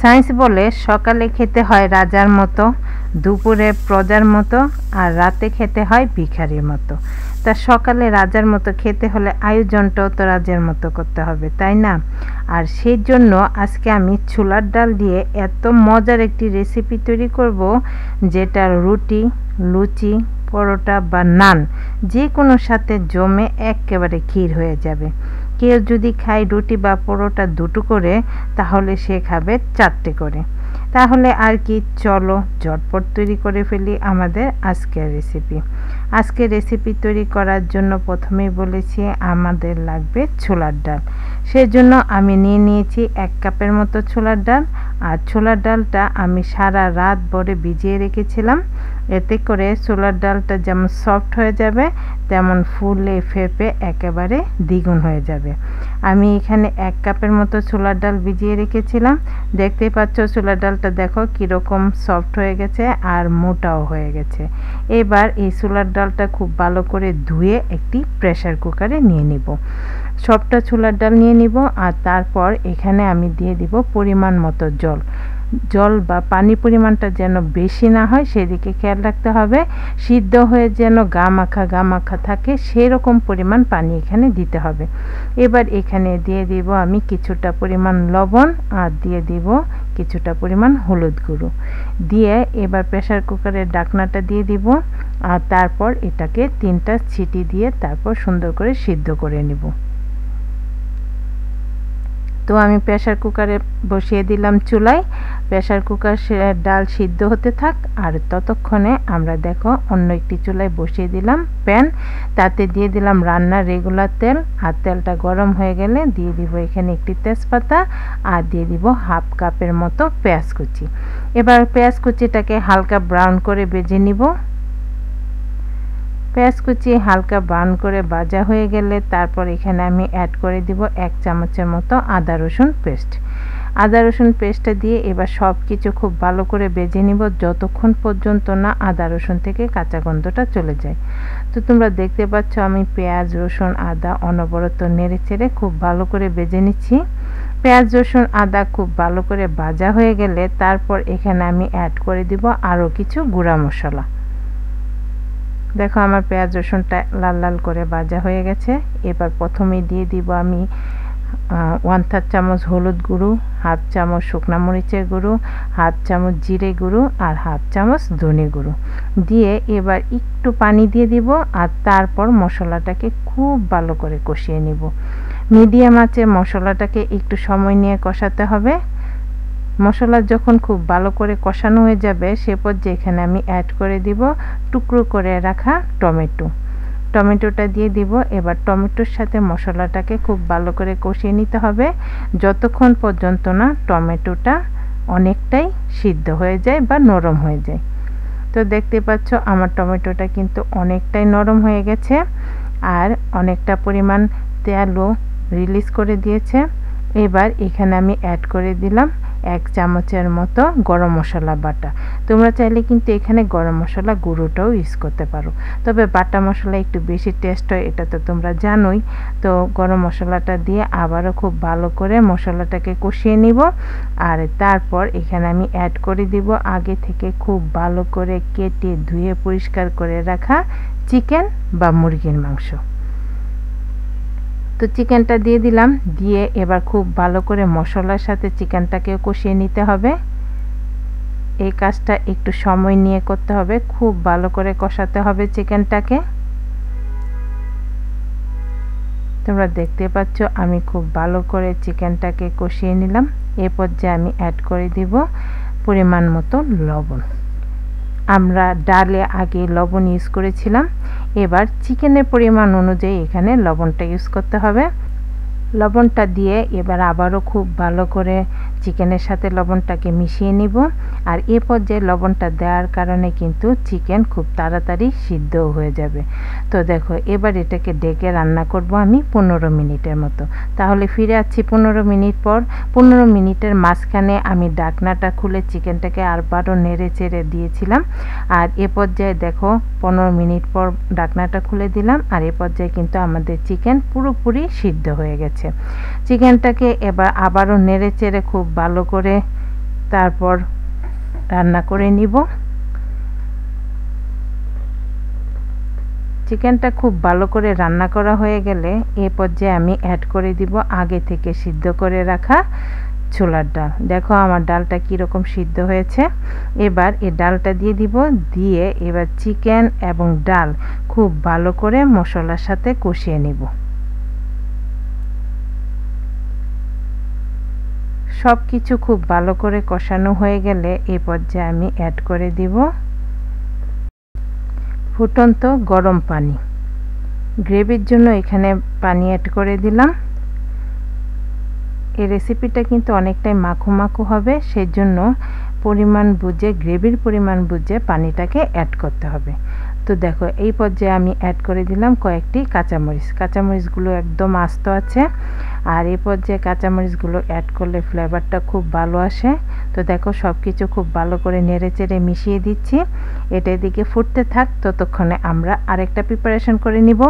Science বলে সকালে খেতে হয় রাজার মতো, দুপুরে প্রজার মতো, আর রাতে খেতে হয় ভিখারির মতো। তা সকালে রাজার মতো খেতে হলে আয়োজনটাও তো রাজার মতো করতে হবে, তাই না? আর সেই জন্য আজকে আমি ছোলার ডাল দিয়ে এত মজার একটি রেসিপি তৈরি করব, যেটা রুটি, লুচি, পরোটা বা নান যে কোনো সাথে জমে একেবারে ক্ষীর হয়ে যাবে। কেউ যদি খায় রুটি বা পরোটা দুটো করে, তাহলে সে খাবে 4টে করে। তাহলে আর কি, চলো ঝটপট তৈরি করে ফেলি আমাদের আজকের রেসিপি। আজকের রেসিপি তৈরি করার জন্য প্রথমেই বলেছি আমাদের লাগবে ছোলার ডাল। সেজন্য আমি নিয়ে নিয়েছি 1 কাপের মতো ছোলার ডাল। আর ছোলার ডালটা আমি সারা রাত ভরে ভিজিয়ে রেখেছিলাম। এতে করে ছোলার ডালটা যেমন সফট হয়ে যাবে, তেমন ফুলে ফেপে একেবারে দ্বিগুণ হয়ে যাবে। আমি এখানে 1 কাপের মতো ছোলার ডাল ভিজিয়ে রেখেছিলাম। দেখতেই পাচ্ছ ছোলার ডালটা দেখো কীরকম সফট হয়ে গেছে আর মোটাও হয়ে গেছে। এবার এই ছোলার ডালটা খুব ভালো করে ধুয়ে একটি প্রেসার কুকারে নিয়ে নিব। সবটা ছোলার ডাল নিয়ে নিব, আর তারপর এখানে আমি দিয়ে দিব পরিমাণ মতো জল বা পানির পরিমাণটা যেন বেশি না হয় সেদিকে খেয়াল রাখতে হবে। সিদ্ধ হয়ে যেন গা মাখা থাকে সেরকম পরিমাণ পানি এখানে দিতে হবে। এবার এখানে দিয়ে দিব আমি কিছুটা পরিমাণ লবণ, আর দিয়ে দিব কিছুটা পরিমাণ হলুদ গুঁড়ো দিয়ে এবার প্রেসার কুকারের ঢাকনাটা দিয়ে দিব। আর তারপর এটাকে 3টা সিটি দিয়ে তারপর সুন্দর করে সিদ্ধ করে নেব। তো আমি প্রেসার কুকারে বসিয়ে দিলাম চুলায়। প্রেসার কুকার ডাল সিদ্ধ হতে থাক, আর ততক্ষণে আমরা দেখো অন্য একটি চুলায় বসিয়ে দিলাম প্যান। তাতে দিয়ে দিলাম রান্নার রেগুলার তেল, আর তেলটা গরম হয়ে গেলে দিয়ে দিব এখানে একটি তেজপাতা, আর দিয়ে দিব 1/2 কাপের মতো পেঁয়াজ কুচি। এবার পেঁয়াজ কুচিটাকে হালকা ব্রাউন করে ভেজে নিব। পেঁয়াজ কুচি হালকা ব্রাউন করে ভাজা হয়ে গেলে তারপর এখানে আমি অ্যাড করে দিব 1 চামচের মতো আদা রসুন পেস্ট। আদা রসুন পেস্টটা দিয়ে এবার সব কিছু খুব ভালো করে ভেজে নিব, যতক্ষণ পর্যন্ত না আদা রসুন থেকে কাঁচা গন্ধটা চলে যায়। তো তোমরা দেখতে পাচ্ছ আমি পেঁয়াজ, রসুন, আদা অনবরত নেড়ে চেড়ে খুব ভালো করে ভেজে নিচ্ছি। পেঁয়াজ, রসুন, আদা খুব ভালো করে ভাজা হয়ে গেলে তারপর এখানে আমি অ্যাড করে দিব আরও কিছু গুঁড়া মশলা। দেখো আমার পেঁয়াজ রসুনটা লাল লাল করে ভাজা হয়ে গেছে। এবার প্রথমেই দিয়ে দিব আমি 1/3 চামচ হলুদ গুঁড়ো, 1/2 চামচ শুকনা মরিচের গুঁড়ো, 1/2 চামচ জিরে গুঁড়ো, আর 1/2 চামচ ধনে গুঁড়ো দিয়ে এবার একটু পানি দিয়ে দিব। আর তারপর মশলাটাকে খুব ভালো করে কষিয়ে নিব। মিডিয়াম আঁচে মশলাটাকে একটু সময় নিয়ে কষাতে হবে। মশলা যখন খুব ভালো করে কষানো হয়ে যাবে সে পর্যায়ে এখানে আমি অ্যাড করে দিব টুকরো করে রাখা টমেটোটা দিয়ে দিব। এবার টমেটোর সাথে মশলাটাকে খুব ভালো করে কষিয়ে নিতে হবে যতক্ষণ পর্যন্ত না টমেটোটা অনেকটাই সিদ্ধ হয়ে যায় বা নরম হয়ে যায়। তো দেখতে পাচ্ছ আমার টমেটোটা কিন্তু অনেকটাই নরম হয়ে গেছে, আর অনেকটা পরিমাণ তেলও রিলিজ করে দিয়েছে। এবার এখানে আমি অ্যাড করে দিলাম 1 চামচের মতো গরম মশলা বাটা। তোমরা চাইলে কিন্তু এখানে গরম মশলা গুঁড়োটাও ইউজ করতে পারো, তবে বাটা মশলা একটু বেশি টেস্ট হয়, এটা তো তোমরা জানোই। তো গরম মশলাটা দিয়ে আবারও খুব ভালো করে মশলাটাকে কষিয়ে নিব। আর তারপর এখানে আমি অ্যাড করে দিব আগে থেকে খুব ভালো করে কেটে ধুয়ে পরিষ্কার করে রাখা চিকেন বা মুরগির মাংস। তো চিকেনটা দিয়ে দিলাম, দিয়ে এবার খুব ভালো করে মশলার সাথে চিকেনটাকেও কষিয়ে নিতে হবে। এই কাজটা একটু সময় নিয়ে করতে হবে, খুব ভালো করে কষাতে হবে চিকেনটাকে। তোমরা দেখতে পাচ্ছ আমি খুব ভালো করে চিকেনটাকে কষিয়ে নিলাম। এ পর্যায়ে আমি অ্যাড করে দিব পরিমাণ মতো লবণ। আমরা ডালে আগে লবণ ইউজ করেছিলাম, এবার চিকেনের পরিমাণ অনুযায়ী এখানে লবণটা ইউজ করতে হবে। লবণটা দিয়ে এবার আবারও খুব ভালো করে চিকেনের সাথে লবণটাকে মিশিয়ে নিব। আর এ পর্যায়ে লবণটা দেওয়ার কারণে কিন্তু চিকেন খুব তাড়াতাড়ি সিদ্ধও হয়ে যাবে। তো দেখো এবার এটাকে ডেকে রান্না করব আমি 15 মিনিটের মতো। তাহলে ফিরে আসছি 15 মিনিট পর। 15 মিনিটের মাঝখানে আমি ঢাকনাটা খুলে চিকেনটাকে আবারও নেড়ে চেড়ে দিয়েছিলাম। আর এ পর্যায়ে দেখো 15 মিনিট পর ঢাকনাটা খুলে দিলাম, আর এ পর্যায়ে কিন্তু আমাদের চিকেন পুরোপুরি সিদ্ধ হয়ে গেছে। চিকেনটাকে এবার আবারও নেড়ে চেড়ে খুব ভালো করে তারপর রান্না করে নিব। চিকেনটা খুব ভালো করে রান্না করা হয়ে গেলে এই পর্যায়ে আমি অ্যাড করে দিব আগে থেকে সিদ্ধ করে রাখা ছোলার ডাল। দেখো আমার ডালটা কীরকম সিদ্ধ হয়েছে। এবার এই ডালটা দিয়ে দিব, দিয়ে এবার চিকেন এবং ডাল খুব ভালো করে মশলার সাথে কষিয়ে নিব। সব কিছু খুব ভালো করে কষানো হয়ে গেলে এই পর্যায়ে আমি অ্যাড করে দিব ফুটন্ত গরম পানি। গ্রেভির জন্য এখানে পানি অ্যাড করে দিলাম। এই রেসিপিটা কিন্তু অনেকটাই মাখো মাখো হবে, সেজন্য পরিমাণ বুঝে, গ্রেভির পরিমাণ বুঝে পানিটাকে অ্যাড করতে হবে। তো দেখো এই পর্যায়ে আমি অ্যাড করে দিলাম কয়েকটি কাঁচামরিচ। কাঁচামরিচগুলো একদম আস্ত আছে, আর এই পর্যায়ে কাঁচামরিচগুলো অ্যাড করলে ফ্লেভারটা খুব ভালো আসে। তো দেখো সব কিছু খুব ভালো করে নেড়েচেড়ে মিশিয়ে দিচ্ছি। এটা এদিকে ফুটতে থাক, ততক্ষণে আমরা আরেকটা প্রিপারেশন করে নিব।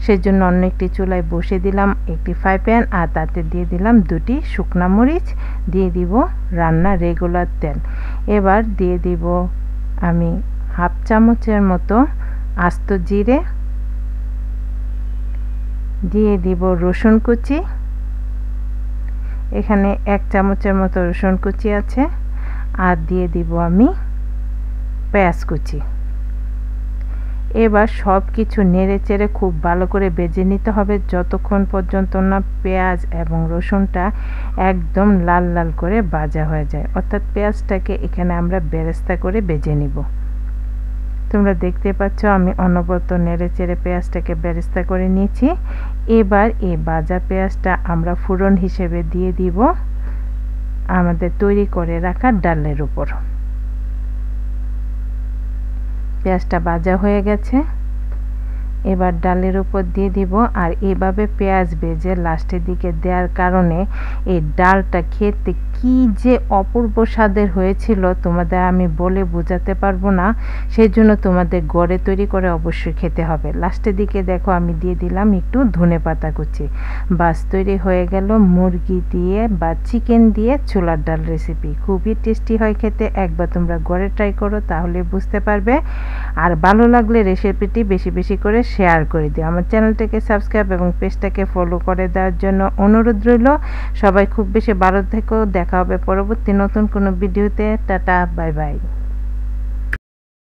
সেজন্য অন্য একটি চুলায় বসে দিলাম একটি ফ্রাই প্যান, আর তাতে দিয়ে দিলাম 2টি শুকনা মরিচ, দিয়ে দিব রান্না রেগুলার তেল। এবার দিয়ে দিব আমি হাফ চামচের মতো আস্ত জিরে, দিয়ে দিব রসুন কুচি, এখানে 1 চামচের মতো রসুন কুচি আছে, আর দিয়ে দিব আমি পেঁয়াজ কুচি। এবার সব কিছু নেড়েচেড়ে খুব ভালো করে ভেজে নিতে হবে যতক্ষণ পর্যন্ত না পেঁয়াজ এবং রসুনটা একদম লাল লাল করে ভাজা হয়ে যায়, অর্থাৎ পেঁয়াজটাকে এখানে আমরা বেরেস্তা করে ভেজে নিব। তোমরা দেখতে পাচ্ছ আমি অনবরত নেড়েচেড়ে পেঁয়াজটাকে বেরেস্তা করে নিয়েছি। এবার এই ভাজা পেঁয়াজটা আমরা ফোড়ন হিসেবে দিয়ে দিব আমাদের তৈরি করে রাখা ডালের উপর। পেঁয়াজটা ভাজা হয়ে গেছে, এবার ডালের উপর দিয়ে দিব। আর এভাবে পেঁয়াজ ভেজে লাস্টের দিকে দেওয়ার কারণে এই ডালটা খেতে কি যে অপূর্ব স্বাদের হয়েছিল তোমাদের আমি বলে বোঝাতে পারবো না। সেই জন্য তোমাদের ঘরে তৈরি করে অবশ্যই খেতে হবে। লাস্টের দিকে দেখো আমি দিয়ে দিলাম একটু ধনেপাতা কুচি। বাস তৈরি হয়ে গেল মুরগি দিয়ে বা চিকেন দিয়ে ছোলার ডাল রেসিপি। খুবই টেস্টি হয় খেতে, একবার তোমরা ঘরে ট্রাই করো তাহলে বুঝতে পারবে। আর ভালো লাগলে রেসিপিটি বেশি বেশি করে শেয়ার করে দিও। আমার চ্যানেলটাকে সাবস্ক্রাইব এবং পেজটাকে ফলো করে দেওয়ার জন্য অনুরোধ রইল। সবাই খুব বেশি ভালো থেকো, দেখা হবে পরবর্তী নতুন কোনো ভিডিওতে। Tata, bye bye.